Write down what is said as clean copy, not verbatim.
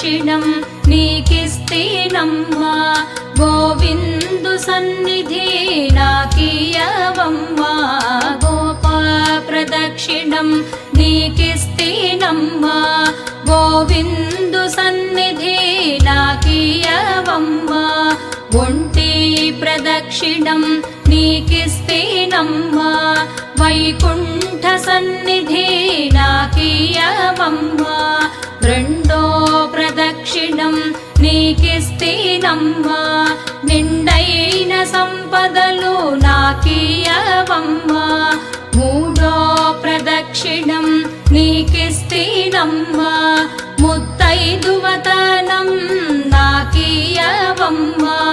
ప్రదక్షిణం నీకిస్తేనమ్మా గోవిందు సన్నిధి నాకియవమ్మా గోపా ప్రదక్షిణం నీకిస్తేనమ్మా గోవిందు సన్నిధి నాకియవమ్మా ఒంటి ప్రదక్షిణం నీకిస్తేనమ్మా వైకుంఠ సన్నిధి నాకియవమ్మా రెండో ప్రదక్షిణం నీకిస్తేనమ్మా నిండైన సంపదలు నాకియవమ్మా మూడో ప్రదక్షిణం నీకిస్తేనమ్మా ముత్తైదువతనం నాకియవమ్మా